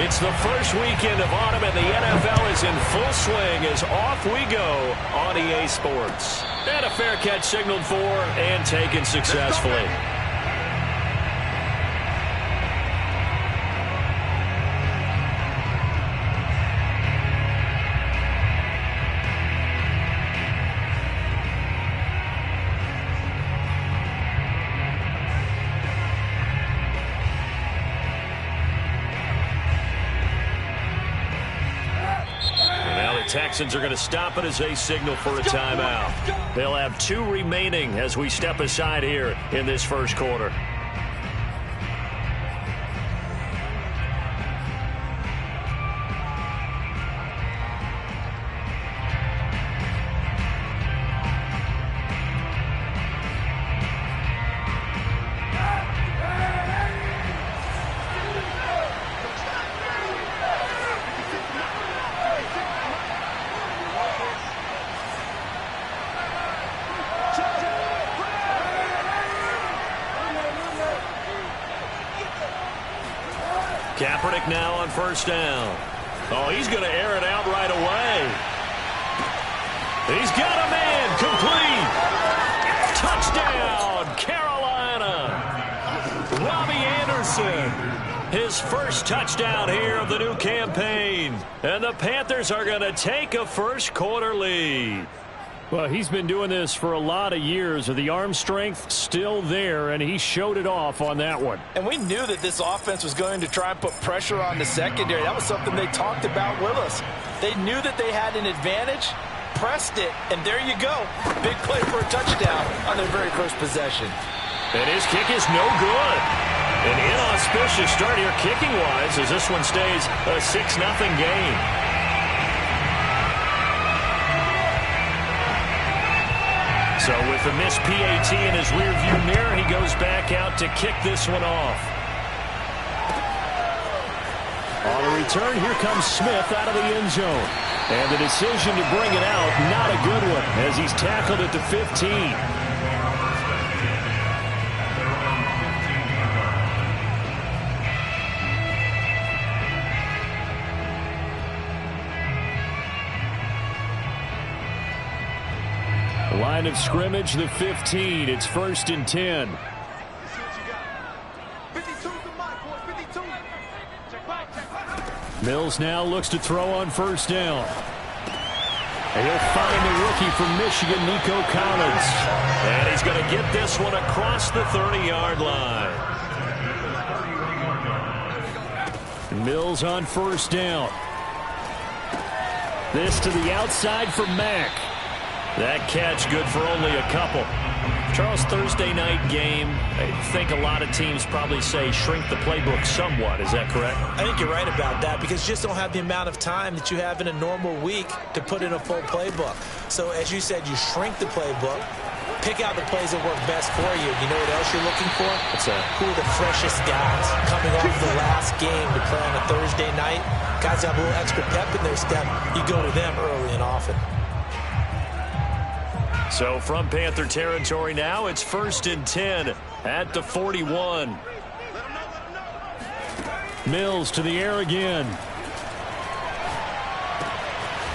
It's the first weekend of autumn, and the NFL is in full swing as off we go on EA Sports. And a fair catch signaled for and taken successfully. Texans are going to stop it as they signal for a timeout. They'll have 2 remaining as we step aside here in this first quarter. Kaepernick now on first down. Oh, he's going to air it out right away. He's got a man complete. Touchdown, Carolina. Robbie Anderson, his first touchdown here of the new campaign. And the Panthers are going to take a first quarter lead. Well, he's been doing this for a lot of years. The arm strength still there, and he showed it off on that one. And we knew that this offense was going to try and put pressure on the secondary. That was something they talked about with us. They knew that they had an advantage, pressed it, and there you go. Big play for a touchdown on their very first possession. And his kick is no good. An inauspicious start here kicking-wise as this one stays a 6-0 game. So with the missed PAT in his rearview mirror, he goes back out to kick this one off. On the return, here comes Smith out of the end zone. And the decision to bring it out, not a good one, as he's tackled at the 15. Line of scrimmage, the 15. It's 1st and 10. Mills now looks to throw on first down. And he'll find the rookie from Michigan, Nico Collins. And he's going to get this one across the 30-yard line. Mills on first down. This to the outside for Mack. That catch good for only a couple. Charles, Thursday night game, I think a lot of teams probably say shrink the playbook somewhat. Is that correct? I think you're right about that because you just don't have the amount of time that you have in a normal week to put in a full playbook. So as you said, you shrink the playbook, pick out the plays that work best for you. You know what else you're looking for? What's that? Who are the freshest guys coming off the last game to play on a Thursday night? Guys have a little extra pep in their step. You go to them early and often. So from Panther territory now, it's 1st and 10 at the 41. Mills to the air again.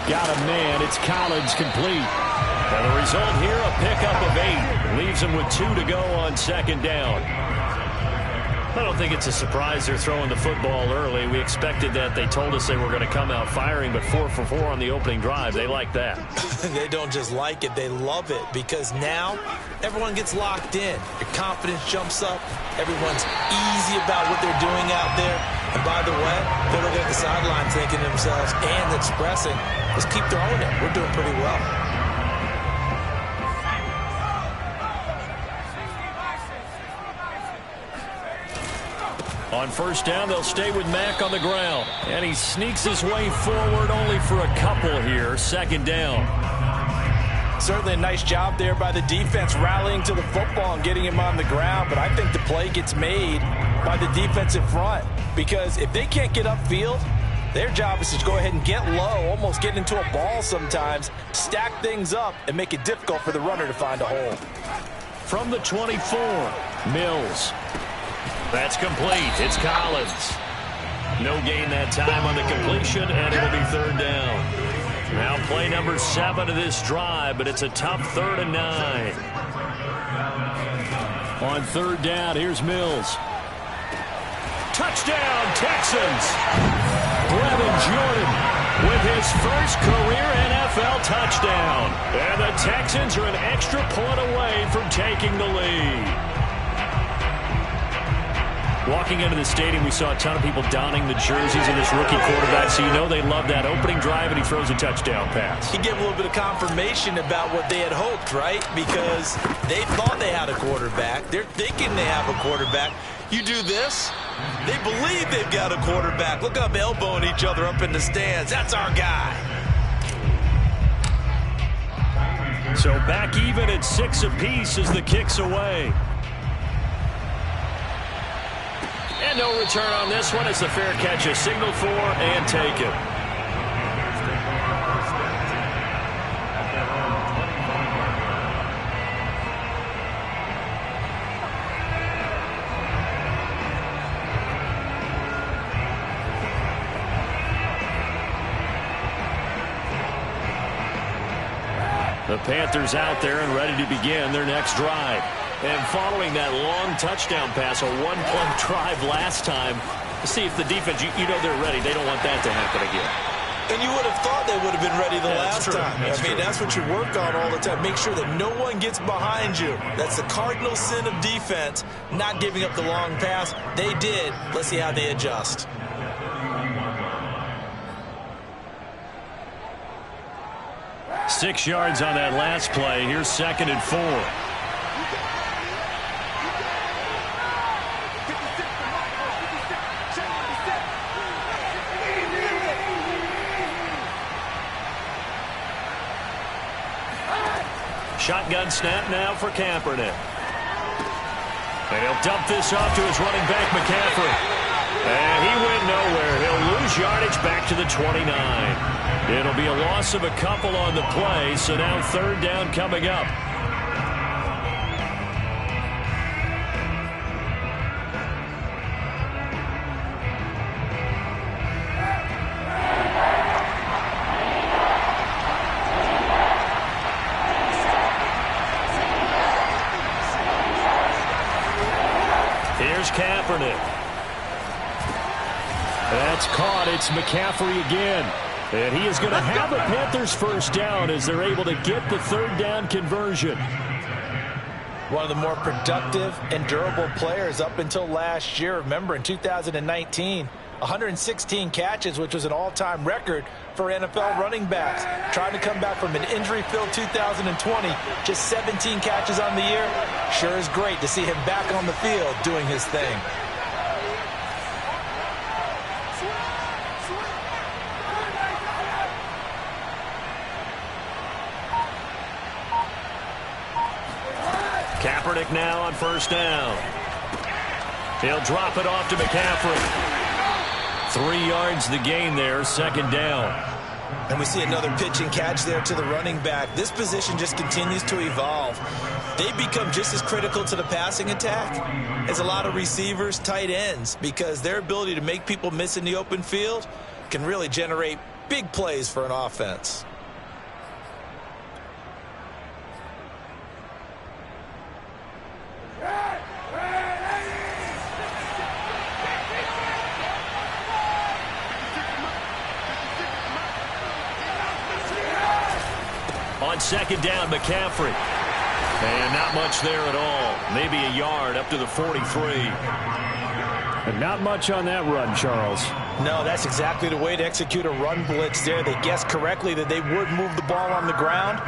Got a man. It's Collins complete. And the result here, a pickup of 8. Leaves him with 2 to go on second down. I don't think it's a surprise they're throwing the football early. We expected that. They told us they were going to come out firing, but 4 for 4 on the opening drive. They like that. They don't just like it. They love it because now everyone gets locked in. Your confidence jumps up. Everyone's easy about what they're doing out there. And by the way, they're looking at the sideline thinking to themselves and expressing, let's keep throwing it. We're doing pretty well. On first down, they'll stay with Mack on the ground. And he sneaks his way forward only for a couple here. Second down. Certainly a nice job there by the defense rallying to the football and getting him on the ground. But I think the play gets made by the defensive front. Because if they can't get upfield, their job is to go ahead and get low, almost get into a ball sometimes, stack things up, and make it difficult for the runner to find a hole. From the 24, Mills. That's complete. It's Collins. No gain that time on the completion, and it'll be third down. Now play number 7 of this drive, but it's a tough 3rd and 9. On third down, here's Mills. Touchdown, Texans! Brevin Jordan with his first career NFL touchdown. And the Texans are an extra point away from taking the lead. Walking into the stadium, we saw a ton of people donning the jerseys of this rookie quarterback, so you know they love that opening drive, and he throws a touchdown pass. He gave a little bit of confirmation about what they had hoped, right? Because they thought they had a quarterback. They're thinking they have a quarterback. You do this, they believe they've got a quarterback. Look up, elbowing each other up in the stands. That's our guy. So back even at 6 apiece as the kick's away. And no return on this one. It's a fair catch, a signal for, and take it. The Panthers out there and ready to begin their next drive. And following that long touchdown pass, a one-play drive last time, see if the defense, you know they're ready. They don't want that to happen again. And you would have thought they would have been ready the last time. That's what you work on all the time. Make sure that no one gets behind you. That's the cardinal sin of defense, not giving up the long pass. They did. Let's see how they adjust. Six yards on that last play. Here's 2nd and 4. Shotgun snap now for Kaepernick. And he'll dump this off to his running back, McCaffrey. And he went nowhere. He'll lose yardage back to the 29. It'll be a loss of a couple on the play, so now 3rd down coming up. Here's Kaepernick. That's caught. It's McCaffrey again. And he is going to have the Panthers first down as they're able to get the 3rd down conversion. One of the more productive and durable players up until last year. Remember, in 2019, 116 catches, which was an all-time record for NFL running backs. Trying to come back from an injury-filled 2020, just 17 catches on the year. Sure is great to see him back on the field doing his thing. Kaepernick now on first down. He'll drop it off to McCaffrey. 3 yards the gain there, 2nd down. And we see another pitch and catch there to the running back. This position just continues to evolve. They become just as critical to the passing attack as a lot of receivers, tight ends, because their ability to make people miss in the open field can really generate big plays for an offense. On 2nd down, McCaffrey. And not much there at all. Maybe a yard up to the 43. And not much on that run, Charles. No, that's exactly the way to execute a run blitz there. They guessed correctly that they would move the ball on the ground,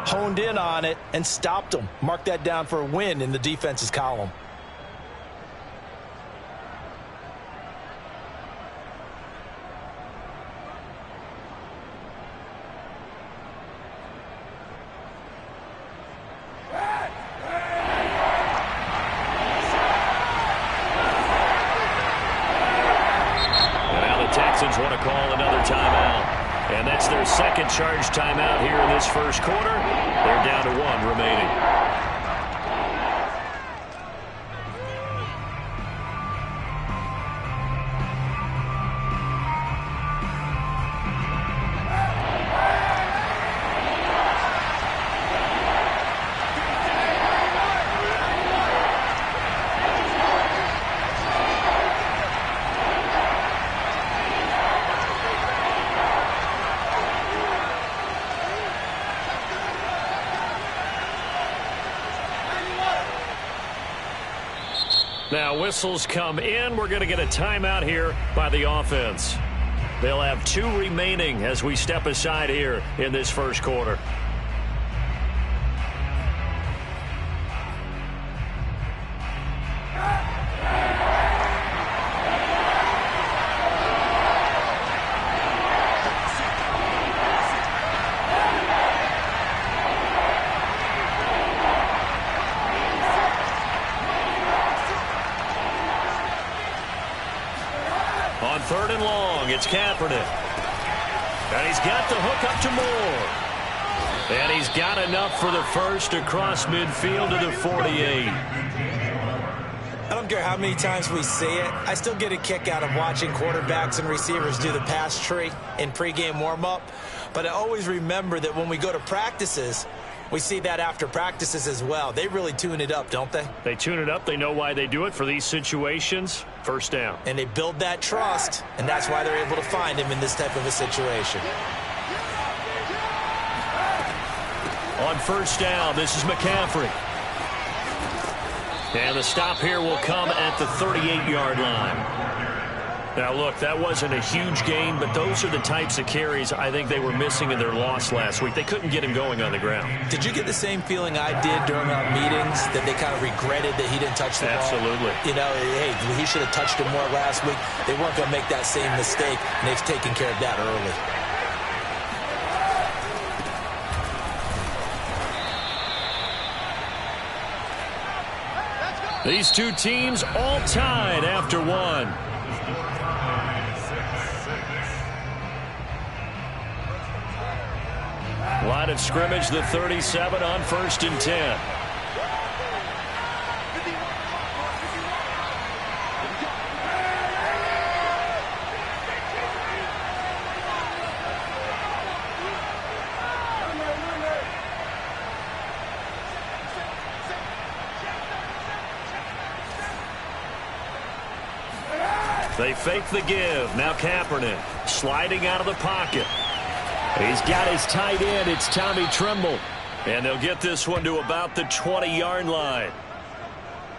honed in on it, and stopped them. Mark that down for a win in the defense's column. Want to call another timeout. And that's their 2nd charge timeout here in this first quarter. They're down to 1 remaining. Now whistles come in. We're going to get a timeout here by the offense. They'll have 2 remaining as we step aside here in this first quarter. On 3rd and long, it's Kaepernick. And he's got the hook up to Moore. And he's got enough for the first across midfield to the 48. I don't care how many times we see it. I still get a kick out of watching quarterbacks and receivers do the pass tree in pregame warm-up. But I always remember that when we go to practices, we see that after practices as well. They really tune it up, don't they? They tune it up. They know why they do it for these situations. First down. And they build that trust, and that's why they're able to find him in this type of a situation. On first down, this is McCaffrey. And the stop here will come at the 38-yard line. Now, look, that wasn't a huge gain, but those are the types of carries I think they were missing in their loss last week. They couldn't get him going on the ground. Did you get the same feeling I did during our meetings, that they kind of regretted that he didn't touch the ball? Absolutely. You know, hey, he should have touched him more last week. They weren't going to make that same mistake, and they've taken care of that early. These two teams all tied after one. Line of scrimmage, the 37 on 1st and 10. They fake the give. Now Kaepernick sliding out of the pocket. He's got his tight end. It's Tommy Tremble. And they'll get this one to about the 20-yard line.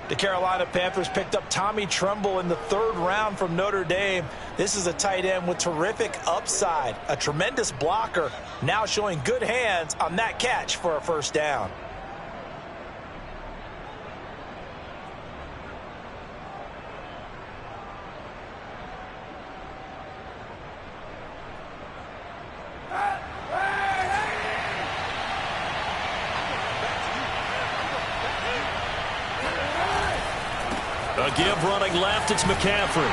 The Carolina Panthers picked up Tommy Tremble in the 3rd round from Notre Dame. This is a tight end with terrific upside, a tremendous blocker, now showing good hands on that catch for a first down. A give running left, it's McCaffrey.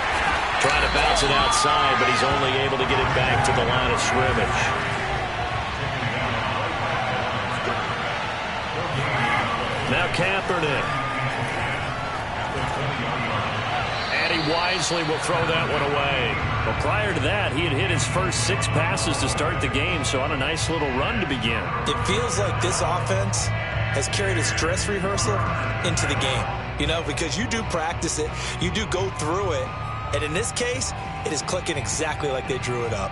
Trying to bounce it outside, but he's only able to get it back to the line of scrimmage. Now Kaepernick. And he wisely will throw that one away. But prior to that, he had hit his first 6 passes to start the game, so on a nice little run to begin. It feels like this offense has carried its dress rehearsal into the game. You know, because you do practice it, you do go through it, and in this case, it is clicking exactly like they drew it up.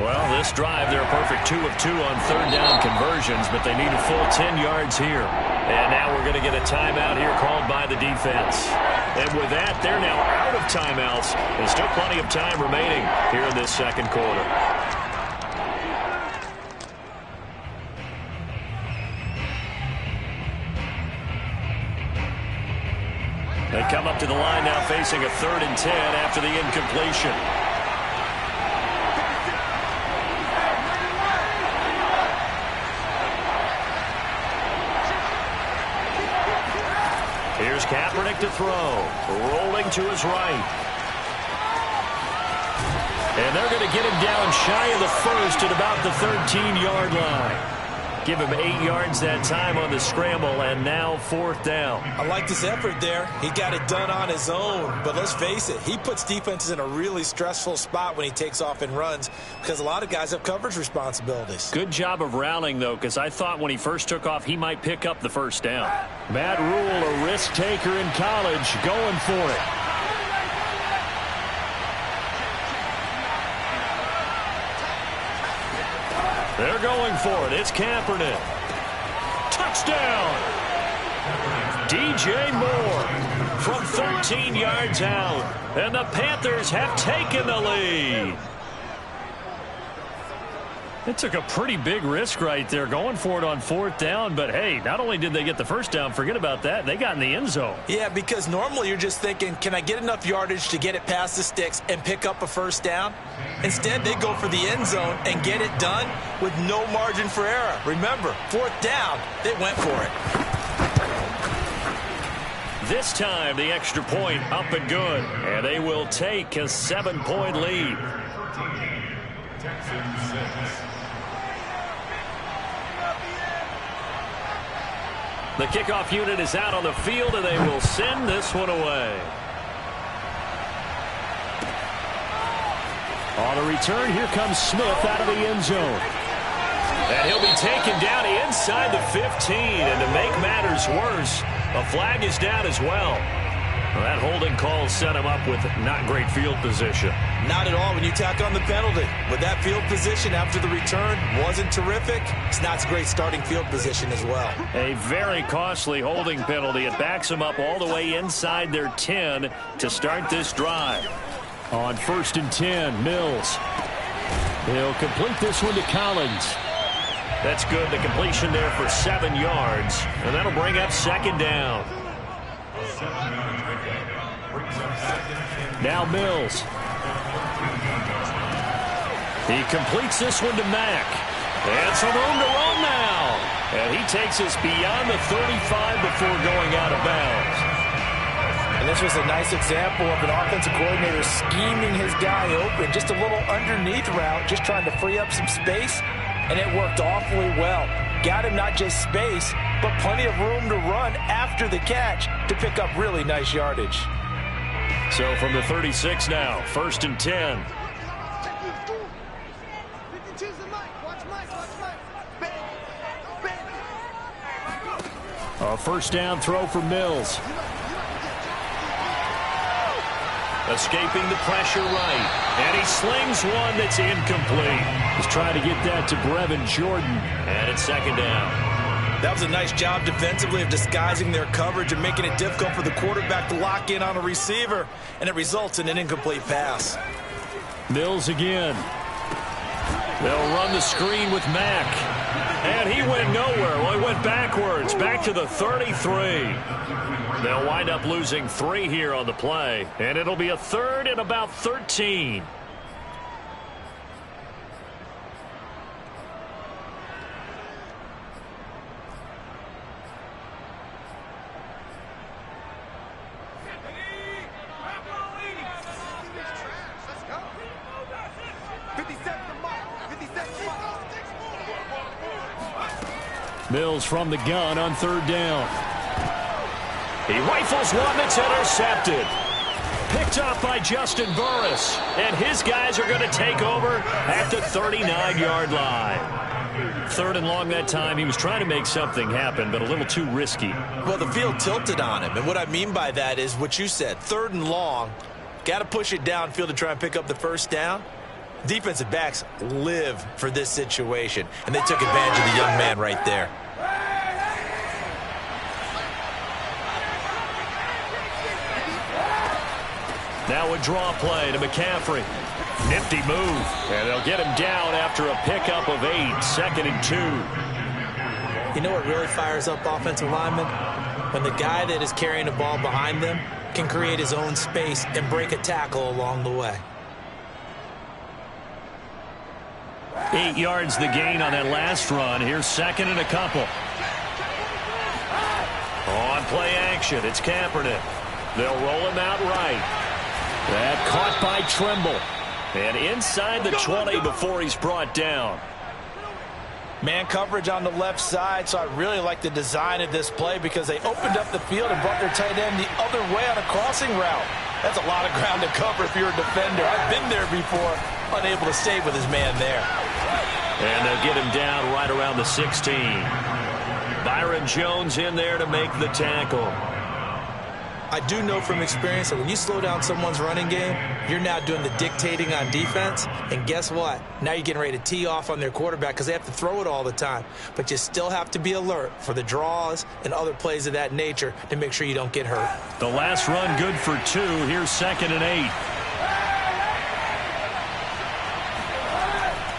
Well, this drive, they're a perfect 2 of 2 on 3rd down conversions, but they need a full 10 yards here. And now we're going to get a timeout here called by the defense. And with that, they're now out of timeouts. There's still plenty of time remaining here in this second quarter. They come up to the line now facing a 3rd and 10 after the incompletion. Here's Kaepernick to throw. Rolling to his right. And they're going to get him down shy of the first at about the 13-yard line. Give him 8 yards that time on the scramble, and now 4th down. I like this effort there. He got it done on his own, but let's face it, he puts defenses in a really stressful spot when he takes off and runs because a lot of guys have coverage responsibilities. Good job of rallying, though, because I thought when he first took off, he might pick up the first down. Matt Rule, a risk taker in college, going for it. They're going for it. It's Kaepernick. touchdown. DJ Moore from 13 yards out. And the Panthers have taken the lead. It took a pretty big risk right there going for it on 4th down. But, hey, not only did they get the first down, forget about that, they got in the end zone. Yeah, because normally you're just thinking, can I get enough yardage to get it past the sticks and pick up a first down? Instead, they go for the end zone and get it done with no margin for error. Remember, 4th down, they went for it. This time, the extra point up and good. And they will take a 7-point lead. The kickoff unit is out on the field, and they will send this one away. On the return, here comes Smith out of the end zone. And he'll be taken down inside the 15. And to make matters worse, a flag is down as well. Well, that holding call set him up with not great field position. Not at all when you tack on the penalty. But that field position after the return wasn't terrific. It's not a great starting field position as well. A very costly holding penalty. It backs them up all the way inside their 10 to start this drive. On 1st and 10, Mills. He'll complete this one to Collins. That's good. The completion there for 7 yards. And that'll bring up 2nd down. Now Mills. He completes this one to Mack. And some room to run now. And he takes us beyond the 35 before going out of bounds. And this was a nice example of an offensive coordinator scheming his guy open. Just a little underneath route, just trying to free up some space. And it worked awfully well. Got him not just space, but plenty of room to run after the catch to pick up really nice yardage. So from the 36 now, 1st and 10. A 1st down throw for Mills. Escaping the pressure right. And he slings one that's incomplete. He's trying to get that to Brevin Jordan. And it's 2nd down. That was a nice job defensively of disguising their coverage and making it difficult for the quarterback to lock in on a receiver. And it results in an incomplete pass. Mills again. They'll run the screen with Mack. And he went nowhere. Well, he went backwards, back to the 33. They'll wind up losing 3 here on the play. And it'll be a 3rd and about 13. Mills from the gun on 3rd down. He rifles one that's intercepted. Picked off by Justin Burris. And his guys are going to take over at the 39-yard line. 3rd and long that time. He was trying to make something happen, but a little too risky. Well, the field tilted on him. And what I mean by that is what you said. 3rd and long. Got to push it downfield to try and pick up the 1st down. Defensive backs live for this situation. And they took advantage of the young man right there. Now a draw play to McCaffrey. Nifty move. And they'll get him down after a pickup of 8. 2nd and 2. You know what really fires up offensive linemen? When the guy that is carrying the ball behind them can create his own space and break a tackle along the way. 8 yards the gain on that last run. Here's 2nd and a couple. On play action, it's Kaepernick. They'll roll him out right. That caught by Trimble. And inside the 20 before he's brought down. Man coverage on the left side, so I really like the design of this play because they opened up the field and brought their tight end the other way on a crossing route. That's a lot of ground to cover if you're a defender. I've been there before, unable to stay with his man there. And they'll get him down right around the 16. Byron Jones in there to make the tackle. I do know from experience that when you slow down someone's running game, you're now doing the dictating on defense. And guess what? Now you're getting ready to tee off on their quarterback because they have to throw it all the time. But you still have to be alert for the draws and other plays of that nature to make sure you don't get hurt. The last run good for 2. Here's 2nd and 8.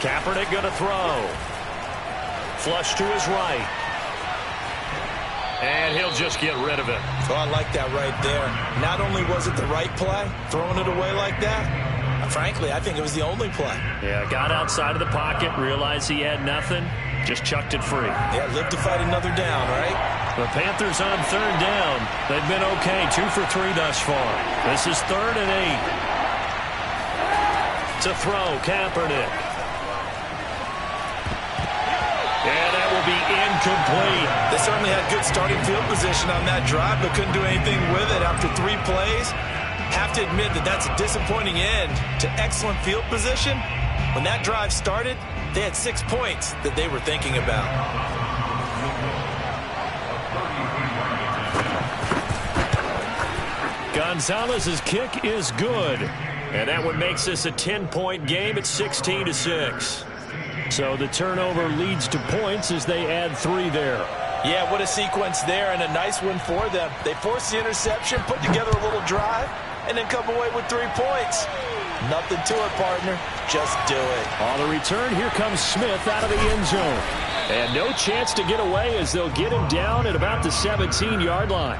Kaepernick going to throw. Flush to his right. And he'll just get rid of it. Oh, I like that right there. Not only was it the right play, throwing it away like that, frankly, I think it was the only play. Yeah, got outside of the pocket, realized he had nothing, just chucked it free. Yeah, live to fight another down, right? The Panthers on 3rd down. They've been okay, 2 for 3 thus far. This is 3rd and 8. To throw, Kaepernick. And that will be incomplete. They certainly had good starting field position on that drive, but couldn't do anything with it after 3 plays. Have to admit that that's a disappointing end to excellent field position. When that drive started, they had 6 points that they were thinking about. Gonzalez's kick is good. And that one makes this a 10-point game at 16-6. So the turnover leads to points as they add 3 there. Yeah, what a sequence there, and a nice one for them. They forced the interception, put together a little drive, and then come away with 3 points. Nothing to it, partner. Just do it. On the return, here comes Smith out of the end zone. And no chance to get away as they'll get him down at about the 17-yard line.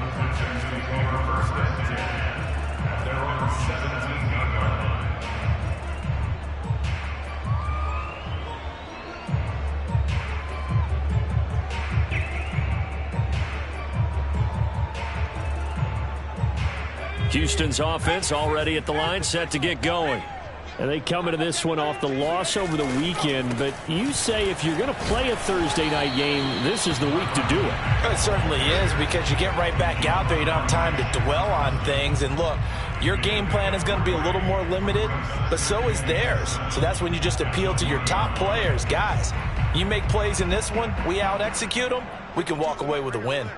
Houston's offense already at the line, set to get going. And they come into this one off the loss over the weekend. But you say if you're going to play a Thursday night game, this is the week to do it. It certainly is, because you get right back out there. You don't have time to dwell on things. And look, your game plan is going to be a little more limited, but so is theirs. So that's when you just appeal to your top players. Guys, you make plays in this one, we out-execute them, we can walk away with a win.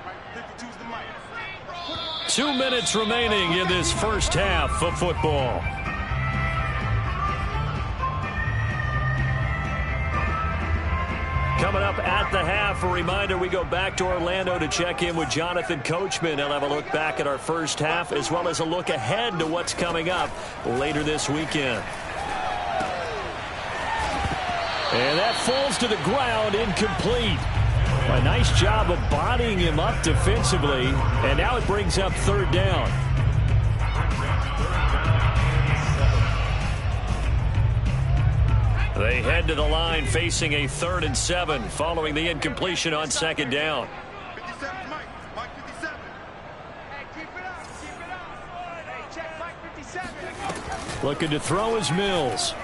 2 minutes remaining in this first half of football. Coming up at the half, a reminder, we go back to Orlando to check in with Jonathan Coachman. He'll have a look back at our first half as well as a look ahead to what's coming up later this weekend. And that falls to the ground, incomplete. A nice job of bodying him up defensively, and now it brings up 3rd down. They head to the line facing a 3rd and 7 following the incompletion on 2nd down. Looking to throw is Mills.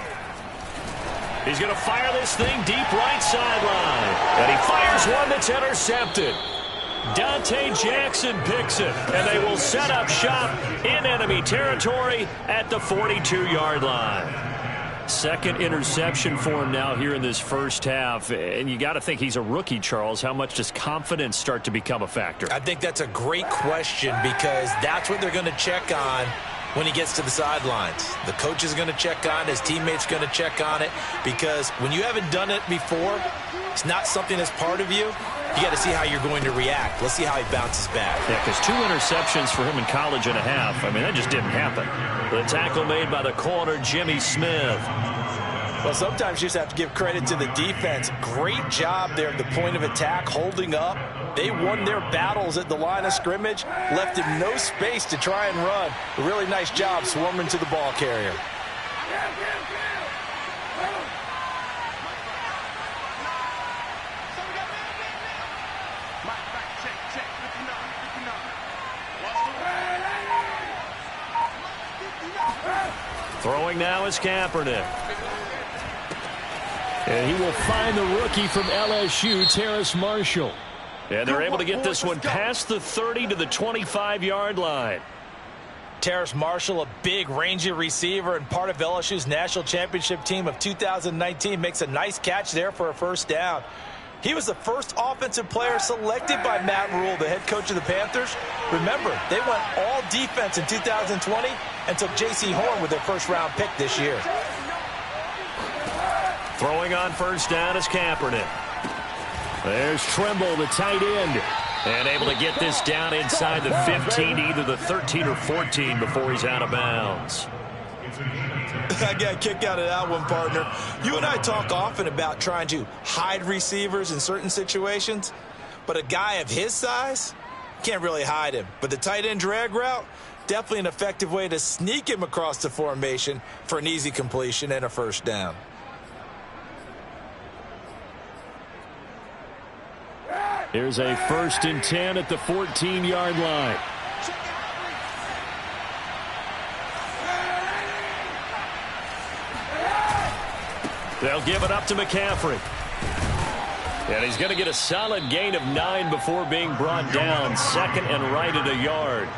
He's going to fire this thing deep right sideline. And he fires one that's intercepted. Dante Jackson picks it. And they will set up shop in enemy territory at the 42-yard line. 2nd interception for him now here in this first half. And you got to think he's a rookie, Charles. How much does confidence start to become a factor? I think that's a great question, because that's what they're going to check on when he gets to the sidelines. The coach is going to check on, his teammates going to check on it, because when you haven't done it before, it's not something that's part of you. You got to see how you're going to react. Let's see how he bounces back. Yeah, because 2 interceptions for him in college and a half. I mean, that just didn't happen. The tackle made by the corner, Jimmy Smith. Well, sometimes you just have to give credit to the defense. Great job there at the point of attack, holding up. They won their battles at the line of scrimmage, left him no space to try and run. A really nice job swarming to the ball carrier. Throwing now is Kaepernick. And he will find the rookie from LSU, Terrace Marshall. And they're able to get this one past the 30 to the 25-yard line. Terrace Marshall, a big, rangy receiver and part of LSU's national championship team of 2019, makes a nice catch there for a first down. He was the first offensive player selected by Matt Rule, the head coach of the Panthers. Remember, they went all defense in 2020 and took J.C. Horn with their first-round pick this year. Throwing on first down is Kaepernick. There's Tremble, the tight end. And able to get this down inside the 15, either the 13 or 14 before he's out of bounds. I got a kick out of that one, partner. You and I talk often about trying to hide receivers in certain situations, but a guy of his size can't really hide him. But the tight end drag route, definitely an effective way to sneak him across the formation for an easy completion and a first down. Here's a 1st and 10 at the 14-yard line. They'll give it up to McCaffrey. And he's going to get a solid gain of 9 before being brought down. Second and right at a yard.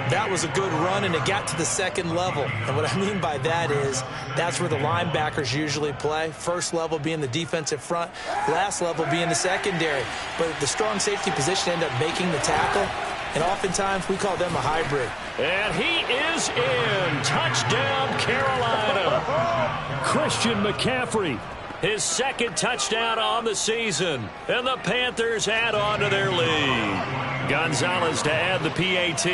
That was a good run, and it got to the second level. And what I mean by that is that's where the linebackers usually play. First level being the defensive front, last level being the secondary. But the strong safety position ended up making the tackle, and oftentimes we call them a hybrid. And he is in. Touchdown, Carolina. Christian McCaffrey, his second touchdown on the season. And the Panthers add on to their lead. Gonzalez to add the PAT.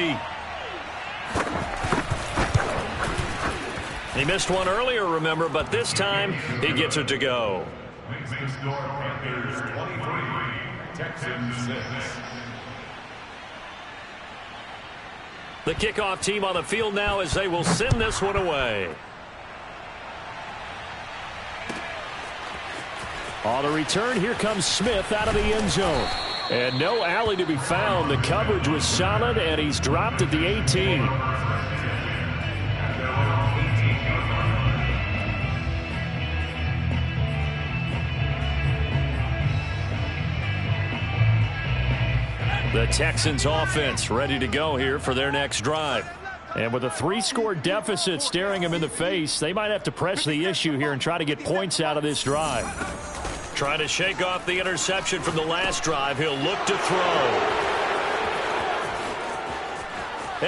He missed one earlier, remember, but this time he gets it to go. Panthers 23, Texans 6. The kickoff team on the field now as they will send this one away. On the return, here comes Smith out of the end zone. And no alley to be found. The coverage was solid, and he's dropped at the 18. The Texans offense ready to go here for their next drive. And with a 3-score deficit staring them in the face, they might have to press the issue here and try to get points out of this drive. Trying to shake off the interception from the last drive. He'll look to throw.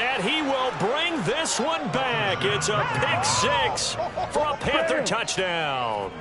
And he will bring this one back. It's a pick 6 for a Panther touchdown.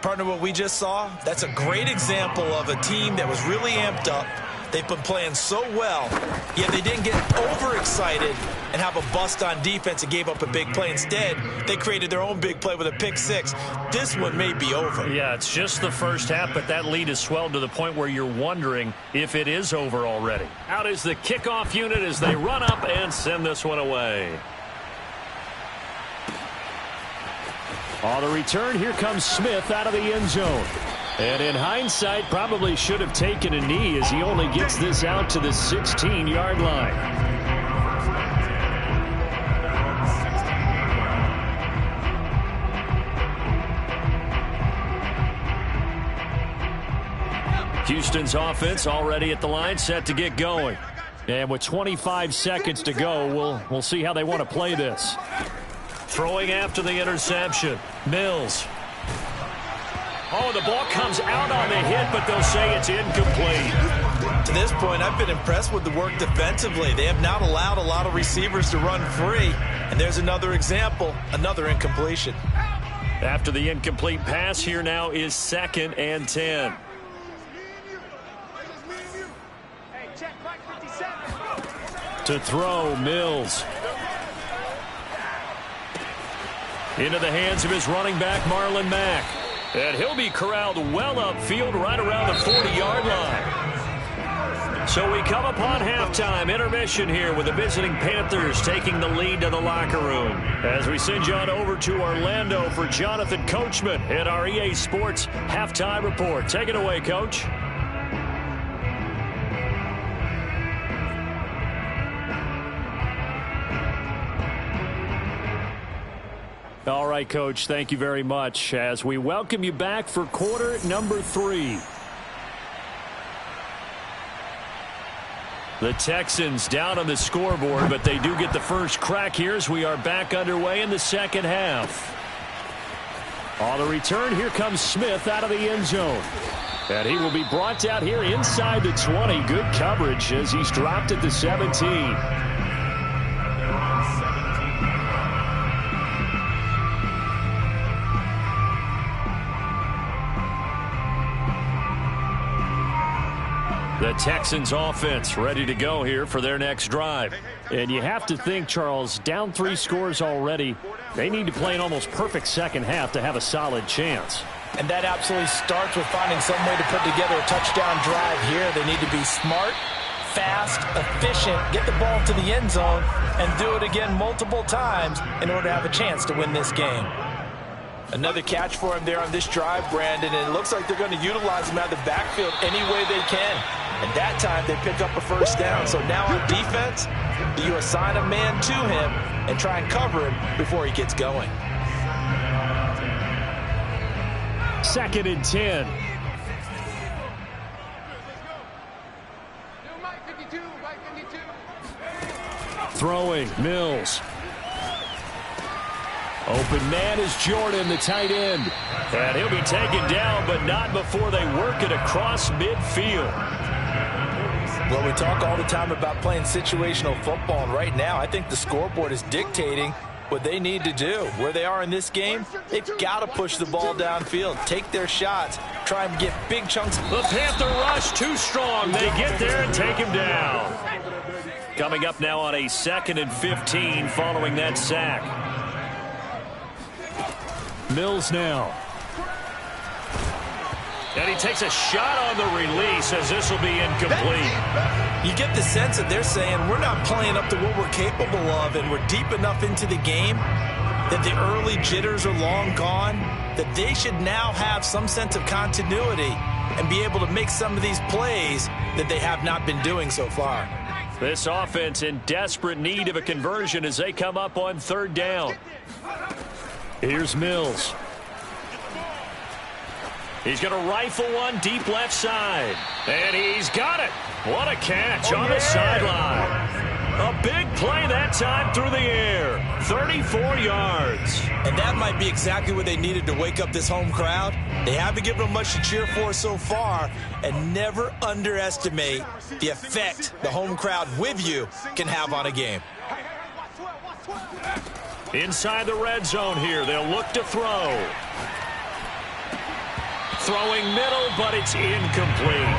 Partner, what we just saw, that's a great example of a team that was really amped up. They've been playing so well, yet they didn't get overexcited and have a bust on defense and gave up a big play. Instead, they created their own big play with a pick 6. This one may be over. Yeah, it's just the first half, but that lead has swelled to the point where you're wondering if it is over already. Out is the kickoff unit as they run up and send this one away. On the return, here comes Smith out of the end zone. And in hindsight, probably should have taken a knee as he only gets this out to the 16-yard line. Houston's offense already at the line, set to get going. And with 25 seconds to go, we'll see how they want to play this. Throwing after the interception, Mills. Oh, the ball comes out on the hit, but they'll say it's incomplete. To this point, I've been impressed with the work defensively. They have not allowed a lot of receivers to run free. And there's another example, another incompletion. After the incomplete pass, here now is 2nd and 10. To throw, Mills. Into the hands of his running back, Marlon Mack. And he'll be corralled well upfield right around the 40-yard line. So we come upon halftime intermission here with the visiting Panthers taking the lead to the locker room. As we send you on over to Orlando for Jonathan Coachman at our EA Sports Halftime Report. Take it away, Coach. All right, Coach, thank you very much as we welcome you back for quarter number 3. The Texans down on the scoreboard, but they do get the first crack here as we are back underway in the second half. On the return, here comes Smith out of the end zone. And he will be brought down here inside the 20. Good coverage as he's dropped at the 17. The Texans offense ready to go here for their next drive. And you have to think, Charles, down 3 scores already. They need to play an almost perfect second half to have a solid chance. And that absolutely starts with finding some way to put together a touchdown drive here. They need to be smart, fast, efficient, get the ball to the end zone, and do it again multiple times in order to have a chance to win this game. Another catch for him there on this drive, Brandon, and it looks like they're going to utilize him out of the backfield any way they can. And that time they pick up a first down. So now on defense, you assign a man to him and try and cover him before he gets going. 2nd and 10. Throwing, Mills. Open man is Jordan, the tight end. And he'll be taken down, but not before they work it across midfield. Well, we talk all the time about playing situational football, and right now I think the scoreboard is dictating what they need to do. Where they are in this game, they've got to push the ball downfield, take their shots, try and get big chunks. The Panther rush too strong. They get there and take him down. Coming up now on a 2nd and 15 following that sack. Mills now. And he takes a shot on the release as this will be incomplete. You get the sense that they're saying we're not playing up to what we're capable of, and we're deep enough into the game that the early jitters are long gone, that they should now have some sense of continuity and be able to make some of these plays that they have not been doing so far. This offense in desperate need of a conversion as they come up on 3rd down. Here's Mills. He's going to rifle one deep left side. And he's got it. What a catch on the sideline. A big play that time through the air. 34 yards. And that might be exactly what they needed to wake up this home crowd. They haven't given them much to cheer for so far. And never underestimate the effect the home crowd with you can have on a game. Inside the red zone here. They'll look to throw. Throwing middle, but it's incomplete.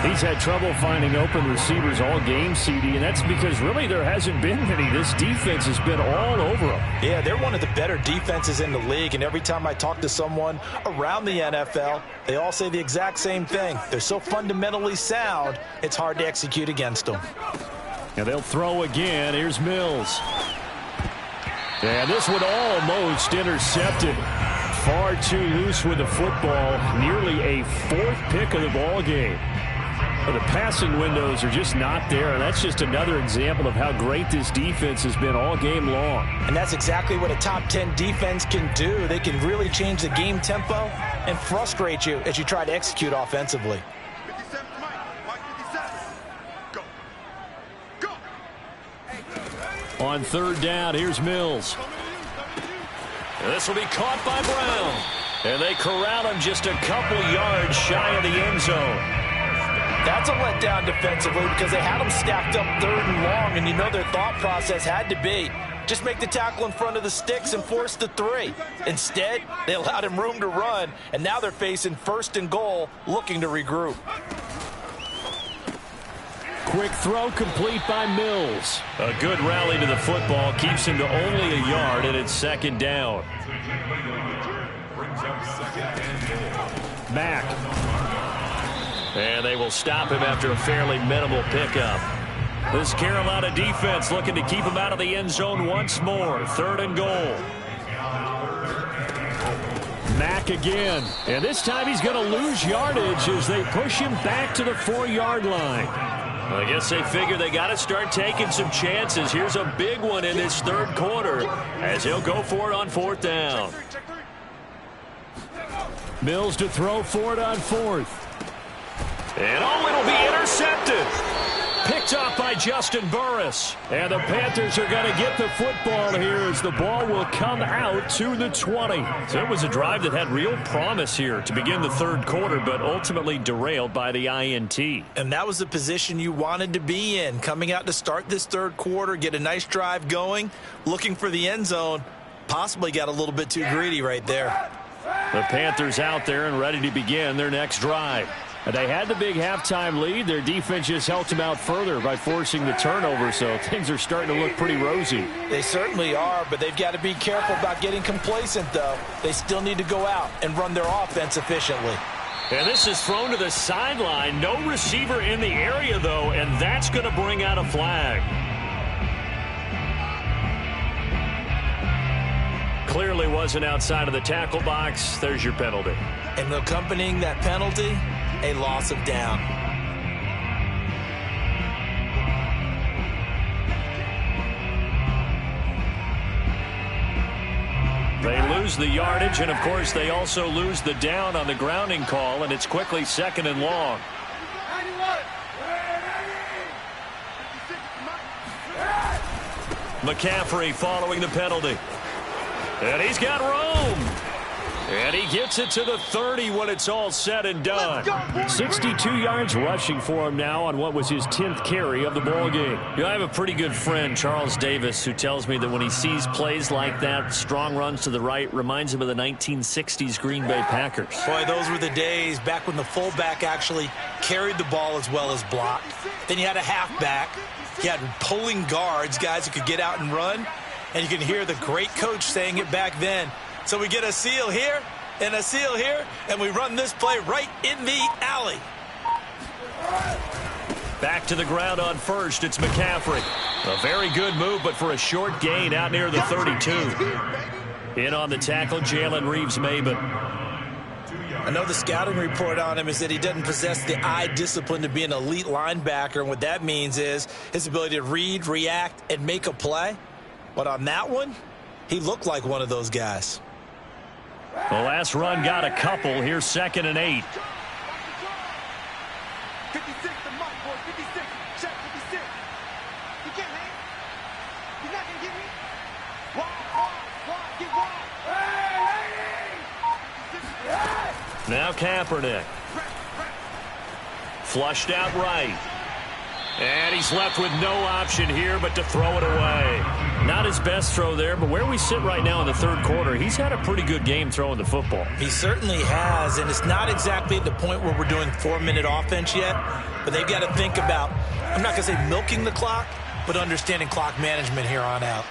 He's had trouble finding open receivers all game, CD, and that's because really there hasn't been many. This defense has been all over them. Yeah, they're one of the better defenses in the league, and every time I talk to someone around the NFL, they all say the exact same thing. They're so fundamentally sound, it's hard to execute against them. And they'll throw again. Here's Mills. And this one almost intercepted. Far too loose with the football. Nearly a 4th pick of the ball game. But the passing windows are just not there. And that's just another example of how great this defense has been all game long. And that's exactly what a top 10 defense can do. They can really change the game tempo and frustrate you as you try to execute offensively. On 3rd down, here's Mills. And this will be caught by Brown. And they corral him just a couple yards shy of the end zone. That's a letdown defensively because they had him stacked up 3rd and long, and you know their thought process had to be just make the tackle in front of the sticks and force the 3. Instead, they allowed him room to run, and now they're facing 1st and goal, looking to regroup. Quick throw complete by Mills. A good rally to the football keeps him to only a yard, and it's 2nd down. Mack. And they will stop him after a fairly minimal pickup. This Carolina defense looking to keep him out of the end zone once more. 3rd and goal. Mack again. And this time he's going to lose yardage as they push him back to the 4-yard line. I guess they figure they got to start taking some chances. Here's a big one in this 3rd quarter as he'll go for it on 4th down. Mills to throw for it on 4th. And it'll be intercepted. Picked off by Juston Burris. And the Panthers are going to get the football here as the ball will come out to the 20. So it was a drive that had real promise here to begin the third quarter, but ultimately derailed by the INT. And that was the position you wanted to be in, coming out to start this third quarter, get a nice drive going, looking for the end zone. Possibly got a little bit too greedy right there. The Panthers out there and ready to begin their next drive. They had the big halftime lead. Their defense just helped them out further by forcing the turnover, so things are starting to look pretty rosy. They certainly are, but they've got to be careful about getting complacent, though. They still need to go out and run their offense efficiently. And this is thrown to the sideline. No receiver in the area, though, and that's going to bring out a flag. Clearly wasn't outside of the tackle box. There's your penalty. And accompanying that penalty, a loss of down. They lose the yardage, and of course they also lose the down on the grounding call, and it's quickly 2nd and long. McCaffrey following the penalty. And he's got room. And he gets it to the 30 when it's all said and done. 62 yards rushing for him now on what was his 10th carry of the ball game. You know, I have a pretty good friend, Charles Davis, who tells me that when he sees plays like that, strong runs to the right, reminds him of the 1960s Green Bay Packers. Boy, those were the days back when the fullback actually carried the ball as well as blocked. Then you had a halfback. You had pulling guards, guys who could get out and run. And you can hear the great coach saying it back then. So we get a seal here and a seal here, and we run this play right in the alley. Back to the ground on first. It's McCaffrey. A very good move, but for a short gain out near the 32. In on the tackle, Jalen Reeves-Maybin. I know the scouting report on him is that he doesn't possess the eye discipline to be an elite linebacker, and what that means is his ability to read, react, and make a play. But on that one, he looked like one of those guys. The last run got a couple. Here's 2nd and 8. 56, the mark, boy. 56. Check 56. You can't hang. You're not going to get me. Wide, get wide. Now Kaepernick. Flushed out right. And he's left with no option here but to throw it away. Not his best throw there, but where we sit right now in the third quarter, he's had a pretty good game throwing the football. He certainly has, and it's not exactly at the point where we're doing 4-minute offense yet, but they've got to think about, I'm not going to say milking the clock, but understanding clock management here on out.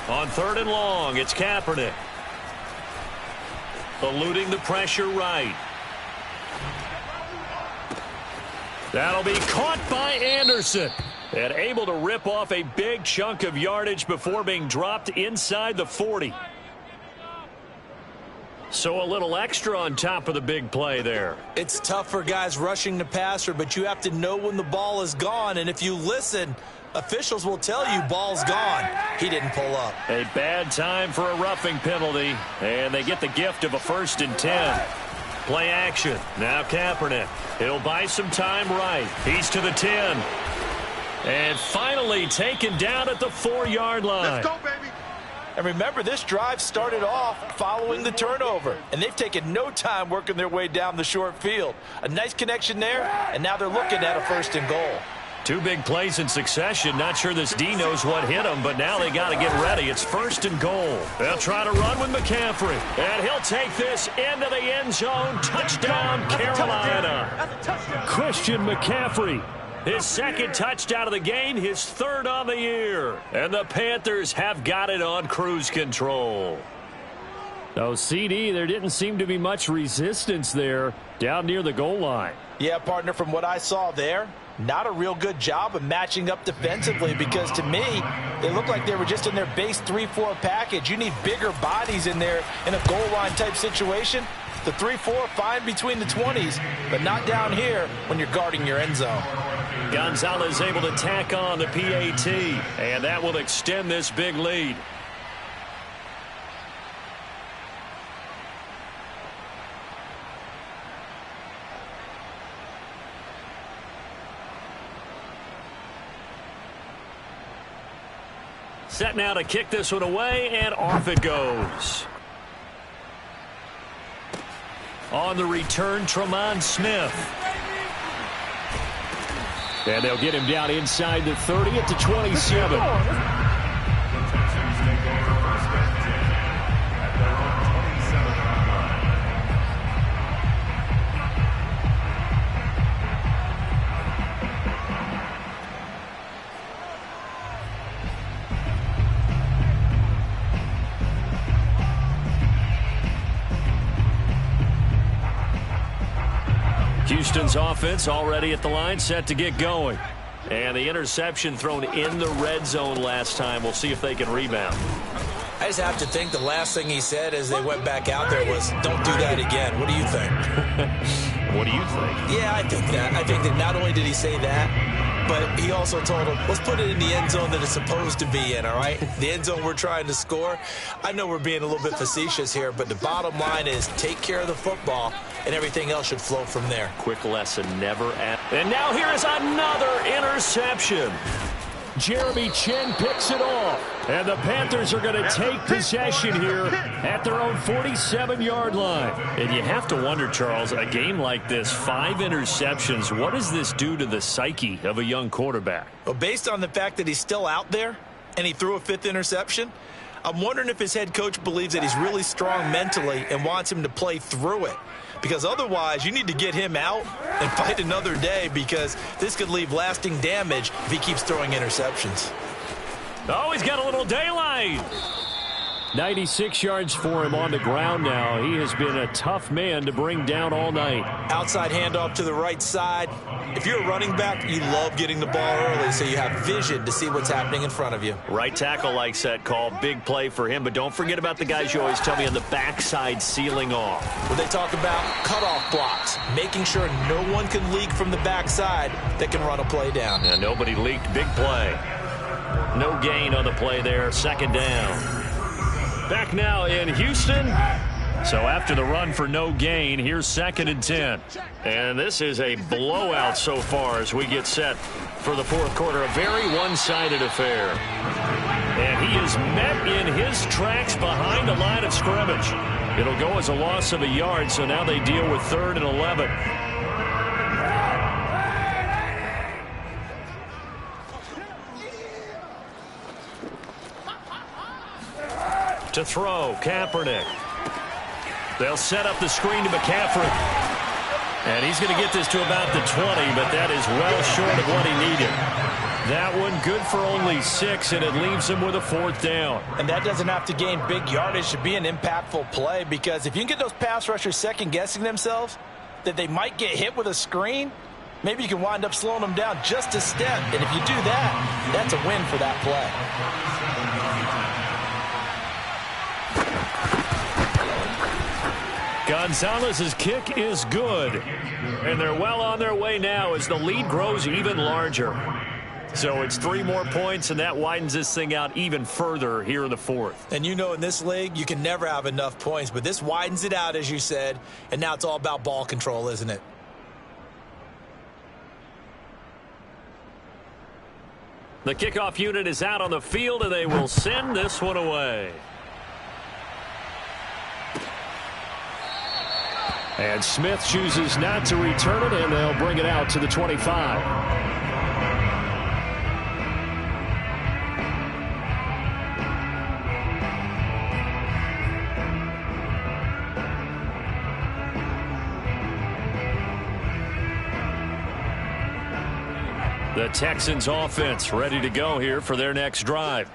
On 3rd and long, it's Kaepernick. Eluding the pressure right. That'll be caught by Anderson. And able to rip off a big chunk of yardage before being dropped inside the 40. So a little extra on top of the big play there. It's tough for guys rushing the passer, but you have to know when the ball is gone. And if you listen, officials will tell you ball's gone. He didn't pull up. A bad time for a roughing penalty. And they get the gift of a 1st and 10. Play action. Now Kaepernick. He'll buy some time right. He's to the 10. And finally taken down at the 4-yard line. Let's go, baby. And remember, this drive started off following the turnover. And they've taken no time working their way down the short field. A nice connection there, and now they're looking at a 1st and goal. 2 big plays in succession. Not sure this D knows what hit him, but now they got to get ready. It's 1st and goal. They'll try to run with McCaffrey. And he'll take this into the end zone. Touchdown, Carolina. Christian McCaffrey. His 2nd touchdown of the game, his 3rd on the year. And the Panthers have got it on cruise control. So, CD, there didn't seem to be much resistance there down near the goal line. Yeah, partner, from what I saw there, not a real good job of matching up defensively, because to me, they look like they were just in their base 3-4 package. You need bigger bodies in there in a goal line type situation. The 3-4, fine between the 20s, but not down here when you're guarding your end zone. Gonzalez able to tack on the PAT, and that will extend this big lead. Set now to kick this one away, and off it goes. On the return, Tremont Smith. And they'll get him down inside the 30 at the 27. Houston's offense already at the line, set to get going. And the interception thrown in the red zone last time. We'll see if they can rebound. I just have to think the last thing he said as they went back out there was, don't do that again. What do you think? What do you think? Yeah, I think that. I think that not only did he say that, but he also told him, let's put it in the end zone that it's supposed to be in, all right? The end zone we're trying to score. I know we're being a little bit facetious here, but the bottom line is take care of the football, and everything else should flow from there. Quick lesson, never ask. And now here is another interception. Jeremy Chinn picks it off. And the Panthers are going to take possession here at their own 47-yard line. And you have to wonder, Charles, a game like this, 5 interceptions, what does this do to the psyche of a young quarterback? Well, based on the fact that he's still out there and he threw a 5th interception, I'm wondering if his head coach believes that he's really strong mentally and wants him to play through it. Because otherwise, you need to get him out and fight another day, because this could leave lasting damage if he keeps throwing interceptions. Oh, he's got a little daylight. 96 yards for him on the ground now. He has been a tough man to bring down all night. Outside handoff to the right side. If you're a running back, you love getting the ball early so you have vision to see what's happening in front of you. Right tackle likes that call. Big play for him. But don't forget about the guys you always tell me on the backside sealing off. When they talk about cutoff blocks, making sure no one can leak from the backside that can run a play down. Yeah, nobody leaked. Big play. No gain on the play there. Second down. Back now in Houston. So after the run for no gain, here's 2nd and 10. And this is a blowout so far as we get set for the fourth quarter. A very one-sided affair. And he is met in his tracks behind the line of scrimmage. It'll go as a loss of a yard, so now they deal with 3rd and 11. To throw, Kaepernick. They'll set up the screen to McCaffrey. And he's going to get this to about the 20, but that is well short of what he needed. That one good for only 6, and it leaves him with a 4th down. And that doesn't have to gain big yardage to be an impactful play, because if you can get those pass rushers second-guessing themselves that they might get hit with a screen, maybe you can wind up slowing them down just a step. And if you do that, that's a win for that play. Gonzalez's kick is good. And they're well on their way now as the lead grows even larger. So it's 3 more points, and that widens this thing out even further here in the 4th. And you know, in this league, you can never have enough points, but this widens it out, as you said, and now it's all about ball control, isn't it? The kickoff unit is out on the field, and they will send this one away. And Smith chooses not to return it, and they'll bring it out to the 25. The Texans offense ready to go here for their next drive.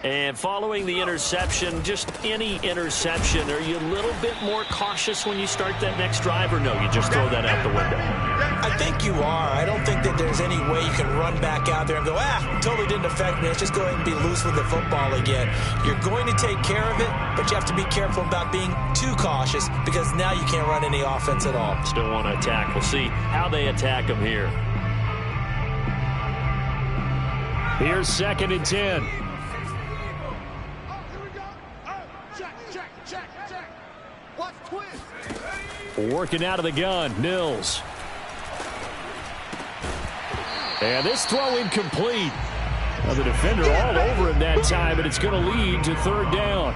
And following the interception, just any interception, are you a little bit more cautious when you start that next drive, or no, you just throw that out the window? I think you are. I don't think that there's any way you can run back out there and go, totally didn't affect me. Let's just go ahead and be loose with the football again. You're going to take care of it, but you have to be careful about being too cautious, because now you can't run any offense at all. Still want to attack. We'll see how they attack them here. Here's 2nd and 10. Working out of the gun, Mills. And this throw incomplete. Well, the defender all over him that time, and it's going to lead to third down.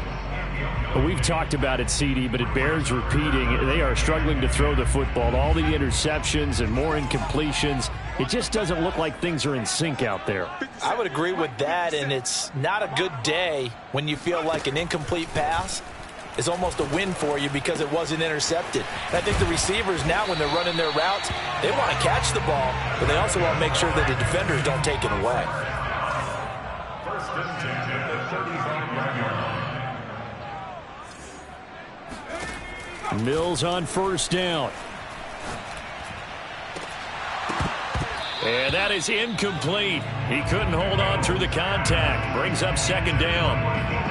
Well, we've talked about it, CD, but it bears repeating. They are struggling to throw the football. All the interceptions and more incompletions. It just doesn't look like things are in sync out there. I would agree with that, and it's not a good day when you feel like an incomplete pass is almost a win for you because it wasn't intercepted. And I think the receivers now, when they're running their routes, they want to catch the ball, but they also want to make sure that the defenders don't take it away. First and 10 at the 35-yard line. Mills on first down. And that is incomplete. He couldn't hold on through the contact. Brings up second down.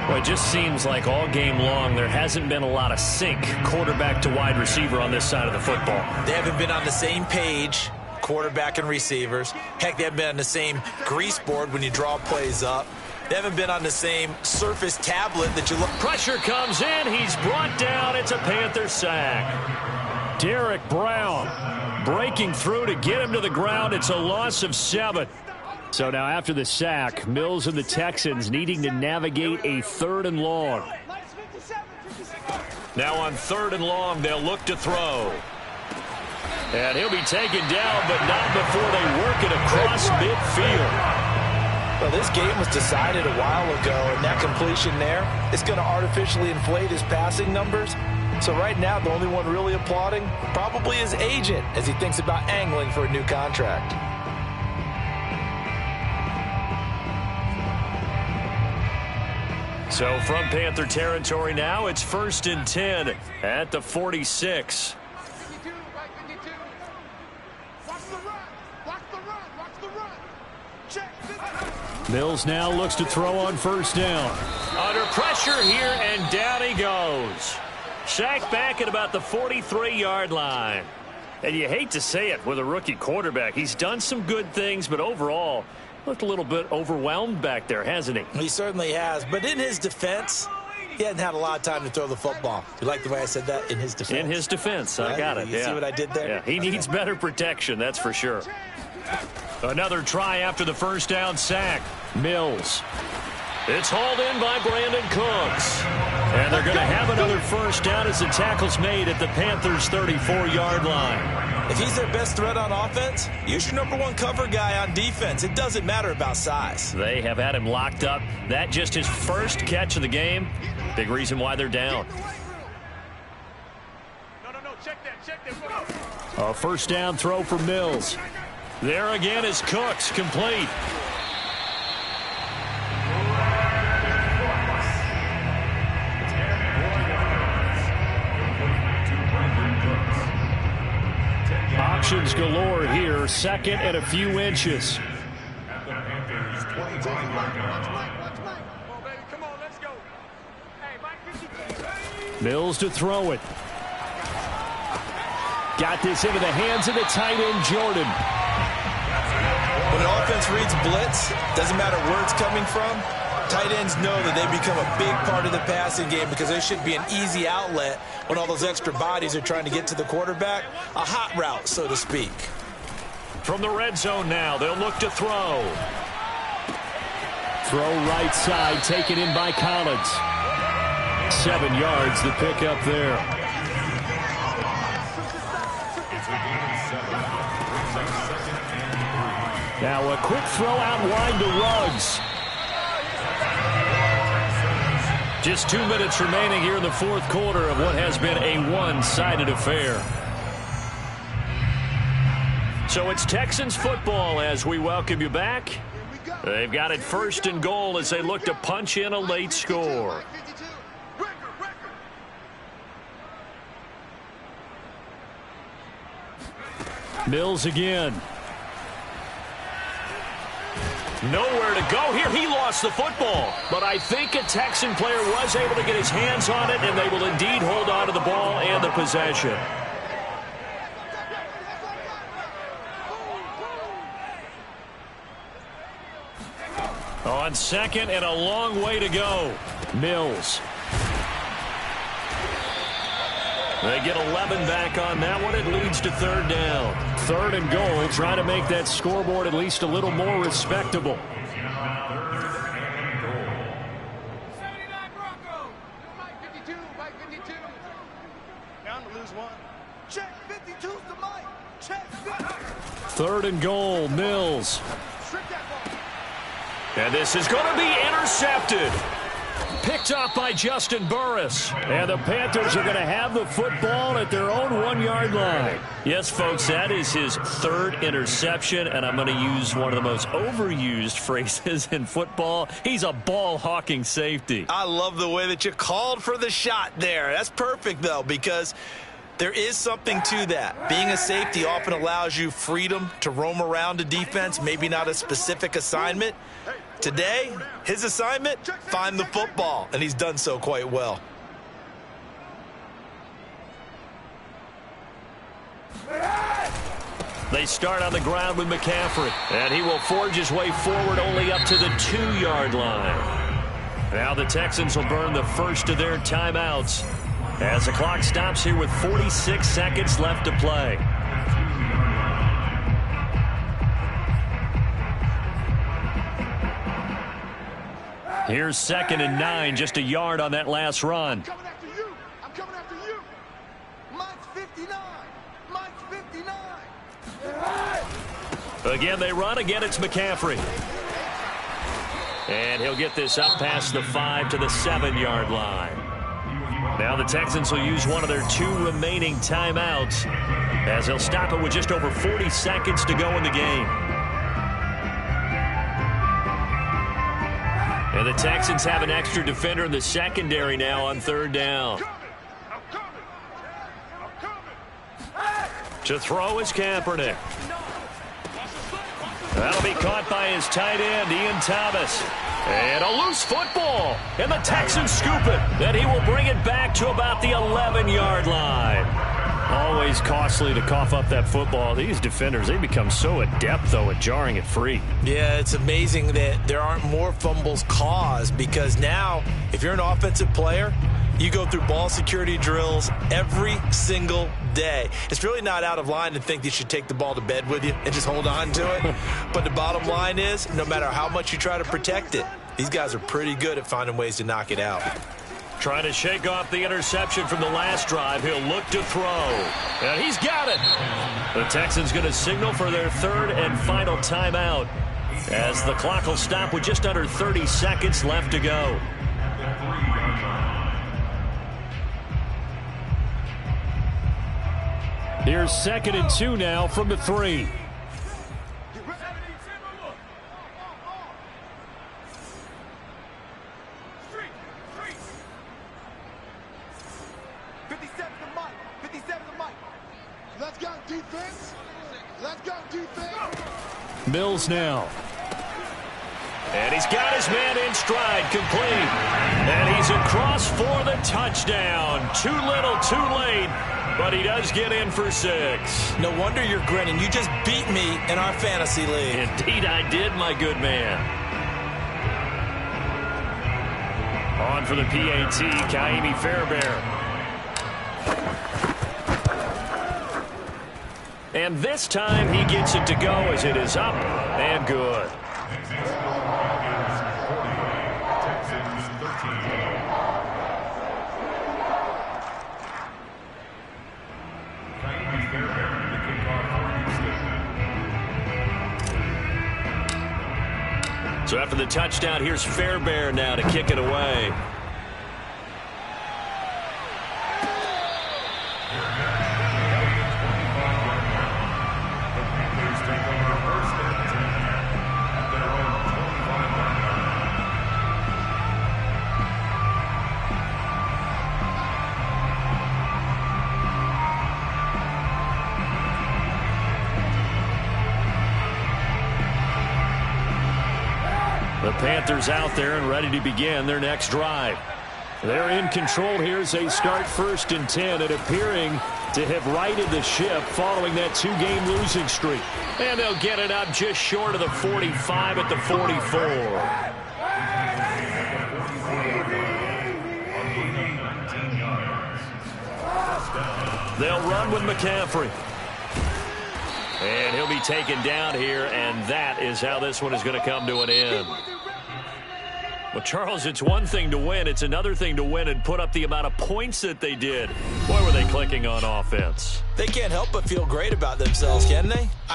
Well, it just seems like all game long there hasn't been a lot of sync quarterback to wide receiver on this side of the football. They haven't been on the same page, quarterback and receivers. Heck, they haven't been on the same grease board when you draw plays up. They haven't been on the same surface tablet that you look. Pressure comes in. He's brought down. It's a Panther sack. Derek Brown breaking through to get him to the ground. It's a loss of 7. So now after the sack, Mills and the Texans needing to navigate a third and long. Now on third and long, they'll look to throw. And he'll be taken down, but not before they work it across midfield. Well, this game was decided a while ago, and that completion there is going to artificially inflate his passing numbers. So right now, the only one really applauding probably his agent as he thinks about angling for a new contract. So from Panther territory now, it's first and 10 at the 46. Mills now looks to throw on first down. Under pressure here, and down he goes. Sacked back at about the 43-yard line. And you hate to say it with a rookie quarterback. He's done some good things, but overall, looked a little bit overwhelmed back there, hasn't he? He certainly has. But in his defense, he hadn't had a lot of time to throw the football. You like the way I said that? In his defense. In his defense. I got it. You see what I did there? Yeah, he needs better protection, that's for sure. Another try after the first down sack. Mills. It's hauled in by Brandon Cooks. And they're going to have another first down as the tackle's made at the Panthers' 34-yard line. If he's their best threat on offense, use your number one cover guy on defense. It doesn't matter about size. They have had him locked up. That just his first catch of the game. Big reason why they're down. A first down throw for Mills. There again is Cooks, complete. Options galore here. Second and a few inches. At the Panthers' 25-yard line. Mills to throw it. Got this into the hands of the tight end, Jordan. When an offense reads blitz, doesn't matter where it's coming from, tight ends know that they become a big part of the passing game because there should be an easy outlet when all those extra bodies are trying to get to the quarterback. A hot route, so to speak. From the red zone now, they'll look to throw. Throw right side, taken in by Collins. 7 yards, the pickup there. Now a quick throw out wide to Ruggs. Just 2 minutes remaining here in the fourth quarter of what has been a one-sided affair. So it's Texans football as we welcome you back. They've got it first and goal as they look to punch in a late score. Mills again. Nowhere to go here. He lost the football. But I think a Texan player was able to get his hands on it, and they will indeed hold on to the ball and the possession. On second and a long way to go. Mills. They get 11 back on that one. It leads to third down. Third and goal, trying to make that scoreboard at least a little more respectable. Mike 52, Mike 52. Down to lose one. Check 52's to Mike. Check 50. 3rd and goal, Mills. Strip that ball. And this is going to be intercepted. Picked up by Juston Burris. And the Panthers are going to have the football at their own 1-yard line. Yes, folks, that is his 3rd interception, and I'm going to use one of the most overused phrases in football. He's a ball-hawking safety. I love the way that you called for the shot there. That's perfect, though, because there is something to that. Being a safety often allows you freedom to roam around a defense, maybe not a specific assignment. Today, his assignment, find the football, and he's done so quite well. They start on the ground with McCaffrey, and he will forge his way forward only up to the 2-yard line. Now the Texans will burn the first of their timeouts as the clock stops here with 46 seconds left to play. Here's 2nd and 9, just a yard on that last run. I'm coming after you. I'm coming after you. Mike's 59. Mike's 59. Again, they run. Again, it's McCaffrey. And he'll get this up past the 5 to the 7-yard line. Now the Texans will use one of their 2 remaining timeouts as they'll stop it with just over 40 seconds to go in the game. And the Texans have an extra defender in the secondary now on 3rd down. To throw is Kaepernick. That'll be caught by his tight end, Ian Thomas. And a loose football. And the Texans scoop it. Then he will bring it back to about the 11-yard line. Always costly to cough up that football. These defenders, they become so adept, though, at jarring it free. Yeah, it's amazing that there aren't more fumbles caused because now, if you're an offensive player, you go through ball security drills every single day. It's really not out of line to think you should take the ball to bed with you and just hold on to it. But the bottom line is, no matter how much you try to protect it, these guys are pretty good at finding ways to knock it out. Trying to shake off the interception from the last drive. He'll look to throw. And he's got it. The Texans going to signal for their 3rd and final timeout as the clock will stop with just under 30 seconds left to go. Here's 2nd and 2 now from the 3. Let's go, defense. Let's go, defense. Mills now. And he's got his man in stride, complete. And he's across for the touchdown. Too little, too late. But he does get in for 6. No wonder you're grinning. You just beat me in our fantasy league. Indeed I did, my good man. On for the PAT, Ka'imi Fairbairn. And this time he gets it to go as it is up and good. So after the touchdown, here's Fairbairn now to kick it away. The Panthers out there and ready to begin their next drive. They're in control here as they start 1st and 10 and appearing to have righted the ship following that 2-game losing streak. And they'll get it up just short of the 45 at the 44. They'll run with McCaffrey. And he'll be taken down here, and that is how this one is going to come to an end. Well, Charles, it's one thing to win. It's another thing to win and put up the amount of points that they did. Boy, were they clicking on offense. They can't help but feel great about themselves, can they?